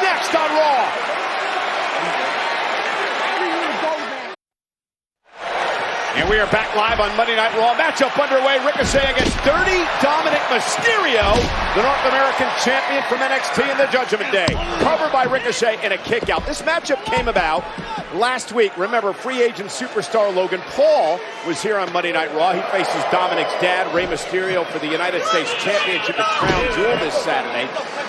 next on Raw. And we are back live on Monday Night Raw. Matchup underway. Ricochet against Dirty Dominic Mysterio, the North American champion from NXT in the Judgment Day. Covered by Ricochet in a kick-out. This matchup came about last week. Remember, free agent superstar Logan Paul was here on Monday Night Raw. He faces Dominic's dad, Rey Mysterio, for the United States Championship at Crown Jewel this Saturday.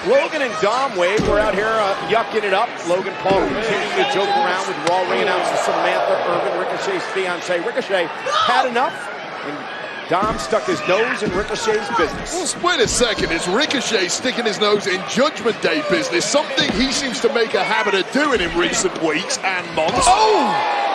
Logan and Dom Wade were out here yucking it up. Logan Paul continuing to joke around with Raw ring announcer Samantha Irvin, Ricochet's fiancée. Ricochet had enough, and Dom stuck his nose in Ricochet's business. Well, wait a second, it's Ricochet sticking his nose in Judgment Day business, something he seems to make a habit of doing in recent weeks and months. Oh!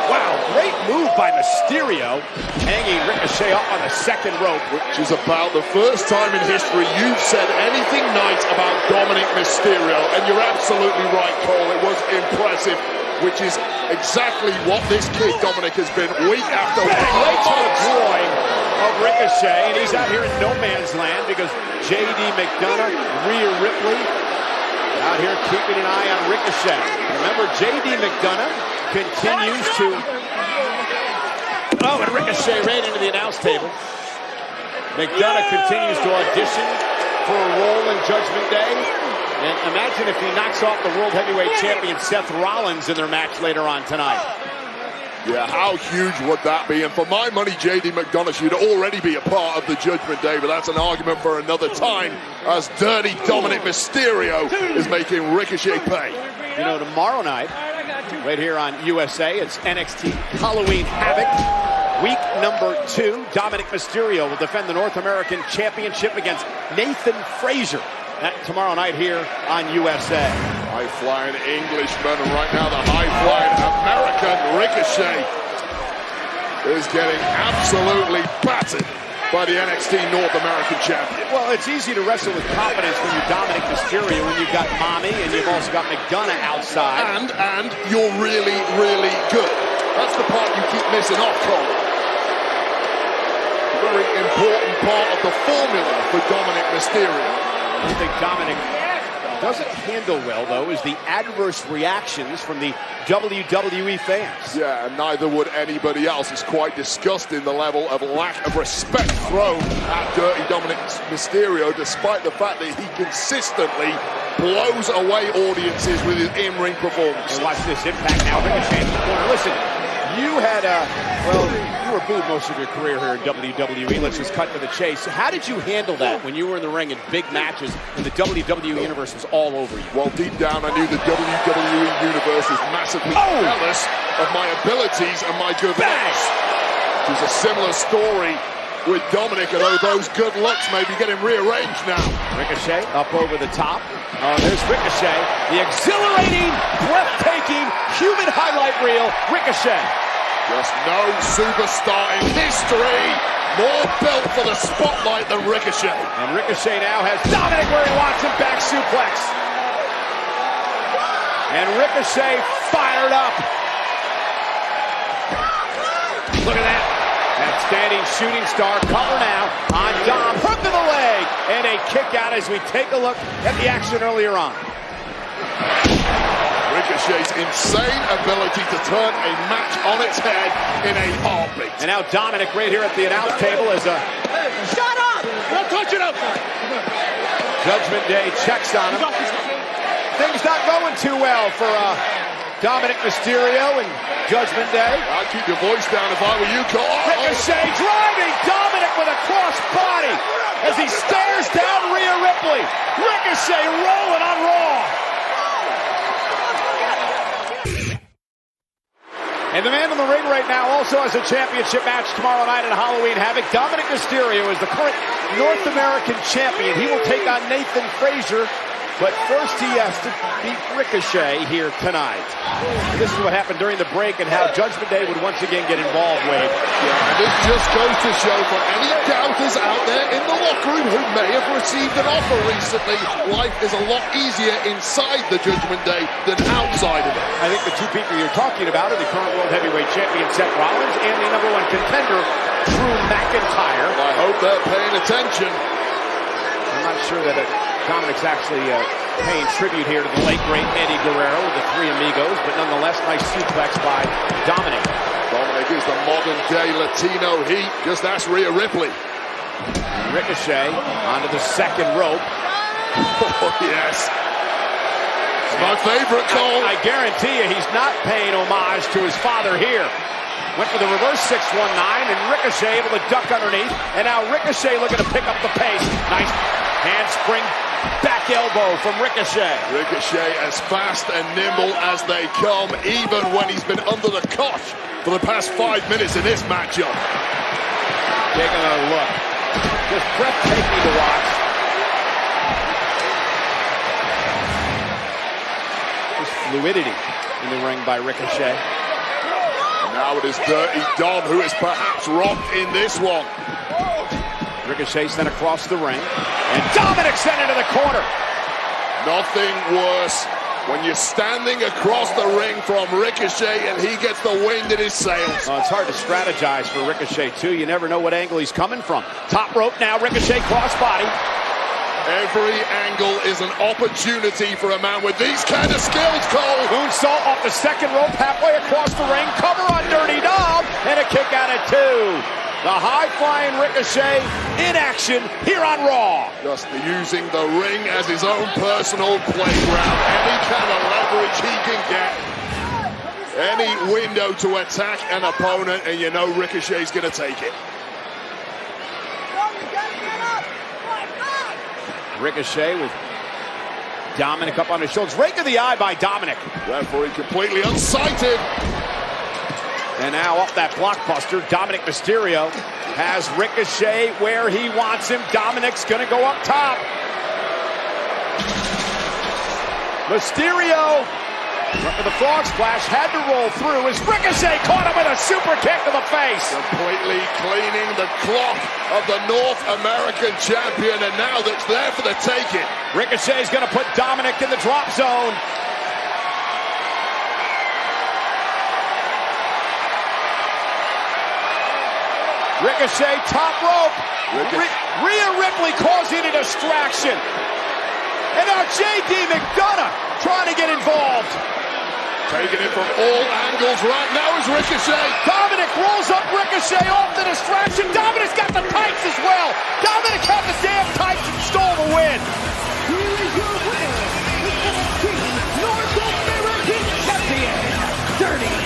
Wow, great move by Mysterio, hanging Ricochet up on the second rope. Which is about the first time in history you've said anything nice about Dominic Mysterio, and you're absolutely right, Cole, it was impressive. Which is exactly what this kid Dominic has been week after week. Right to the groin of Ricochet, and he's out here in no man's land because J.D. McDonough, Rhea Ripley, out here keeping an eye on Ricochet. Remember, J.D. McDonough continues to... Oh, and Ricochet ran into the announce table. McDonough continues to audition for a role in Judgment Day. And imagine if he knocks off the World Heavyweight Champion Seth Rollins in their match later on tonight. Yeah, how huge would that be? And for my money, J.D. McDonough should already be a part of the Judgment Day, but that's an argument for another time, as Dirty Dominic Mysterio is making Ricochet pay. You know, tomorrow night, right here on USA, it's NXT Halloween Havoc. Week number 2, Dominic Mysterio will defend the North American Championship against Nathan Frazier. Tomorrow night here on USA. High-flying Englishman, and right now the high-flying American Ricochet is getting absolutely battered by the NXT North American champion. Well, it's easy to wrestle with confidence when you're Dominic Mysterio, when you've got Mommy and you've also got McDonough outside. And you're really, really good. That's the part you keep missing off, Cole. A very important part of the formula for Dominic Mysterio. I think Dominic doesn't handle well, though, is the adverse reactions from the WWE fans. Yeah, and neither would anybody else. It's quite disgusting, the level of lack of respect thrown at Dirty Dominic Mysterio, despite the fact that he consistently blows away audiences with his in-ring performance. And watch this impact now. Ricochet in the corner. Listen, you had you were booed most of your career here in WWE. Let's just cut to the chase. How did you handle that when you were in the ring in big matches and the WWE universe was all over you? Well, deep down, I knew the WWE universe was massively jealous of my abilities and my good looks. Which is a similar story with Dominic, although those good looks may be getting rearranged now. Ricochet up over the top. Oh, there's Ricochet. The exhilarating, breathtaking, human highlight reel, Ricochet. Just no superstar in history more built for the spotlight than Ricochet. And Ricochet now has Dominic where he wants him, back suplex. And Ricochet fired up. Look at that. Outstanding shooting star cover now on Dom. Hook to the leg. And a kick out as we take a look at the action earlier on. Ricochet's insane ability to turn a match on its head in a heartbeat. And now Dominic right here at the announce table is a... Shut up! Don't touch it up! Judgment Day checks on him. Things not going too well for Dominic Mysterio and Judgment Day. I'd keep your voice down if I were you, Cole. Ricochet driving Dominic with a cross body as he stares down Rhea Ripley. Ricochet rolling on Raw. And the man in the ring right now also has a championship match tomorrow night at Halloween Havoc. Dominic Mysterio is the current North American champion. He will take on Nathan Frazier. But first he has to beat Ricochet here tonight. And this is what happened during the break and how Judgment Day would once again get involved, Wade. Yeah, and this just goes to show for any doubters out there in the locker room who may have received an offer recently, life is a lot easier inside the Judgment Day than outside of it. I think the two people you're talking about are the current World Heavyweight Champion Seth Rollins and the #1 contender Drew McIntyre. I hope they're paying attention. I'm not sure that Dominic's actually Paying tribute here to the late, great Eddie Guerrero with the Three Amigos, but nonetheless, nice suplex by Dominic. Dominic is the modern-day Latino Heat. Just ask Rhea Ripley. Ricochet onto the second rope. Oh, yes. It's my favorite, Cole. I guarantee you he's not paying homage to his father here. Went for the reverse 619, and Ricochet able to duck underneath. And now Ricochet looking to pick up the pace. Nice handspring back elbow from Ricochet. Ricochet as fast and nimble as they come, even when he's been under the cosh for the past 5 minutes in this matchup. Taking a look. Just breathtaking to watch. Just fluidity in the ring by Ricochet. And now it is Dirty Dom who is perhaps rocked in this one. Ricochet sent across the ring. And Dominic sent into the corner. Nothing worse when you're standing across the ring from Ricochet and he gets the wind in his sails. Well, it's hard to strategize for Ricochet, too. You never know what angle he's coming from. Top rope now, Ricochet crossbody. Every angle is an opportunity for a man with these kind of skills, Cole. Moonsault off the second rope, halfway across the ring. Cover on Dirty Dom, and a kick out at 2. The high-flying Ricochet in action here on Raw. Just using the ring as his own personal playground. Any kind of leverage he can get. Any window to attack an opponent, and you know Ricochet's going to take it. Ricochet with Dominic up on his shoulders. Rake of the eye by Dominic. Referee completely unsighted. And now off that blockbuster, Dominic Mysterio has Ricochet where he wants him. Dominic's going to go up top. Mysterio went for the frog splash, had to roll through as Ricochet caught him with a super kick to the face. Completely cleaning the clock of the North American champion, and now that's there for the taking. Ricochet's going to put Dominic in the drop zone. Ricochet, top rope. Rhea Ripley causing a distraction. And now J.D. McDonough trying to get involved. Taking it from all angles right now is Ricochet. Dominic rolls up Ricochet off the distraction. Dominic's got the tights as well. Dominic had the damn tights and stole the win. Here is your winner, the North American Champion, Dirty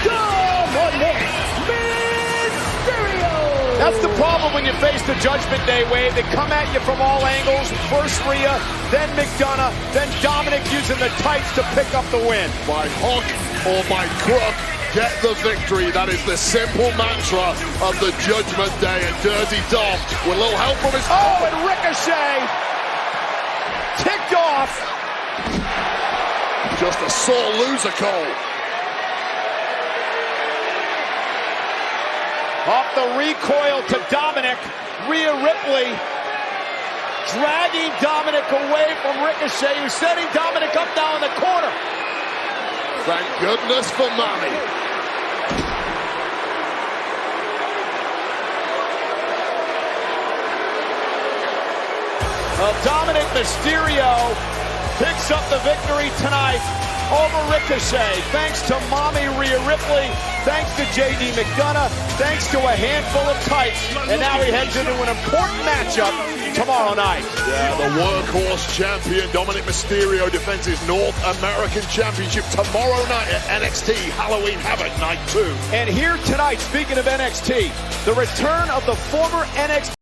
Dominic Mysterio. That's the problem when you face the Judgment Day wave. They come at you from all angles. First Rhea, then McDonough, then Dominic using the tights to pick up the win. By hook or by crook, get the victory. That is the simple mantra of the Judgment Day. And Dirty Dom with a little help from his... Oh, and Ricochet ticked off. Just a sore loser, Cole. Off the recoil to Dominic. Rhea Ripley dragging Dominic away from Ricochet, who's setting Dominic up now in the corner. Thank goodness for Manny. Well, Dominic Mysterio picks up the victory tonight over Ricochet. Thanks to Mommy Rhea Ripley, thanks to J.D. McDonough, thanks to a handful of tights, and now he heads into an important matchup tomorrow night. Yeah, the workhorse champion Dominic Mysterio defends his North American Championship tomorrow night at NXT Halloween Havoc Night 2. And here tonight, speaking of NXT, the return of the former NXT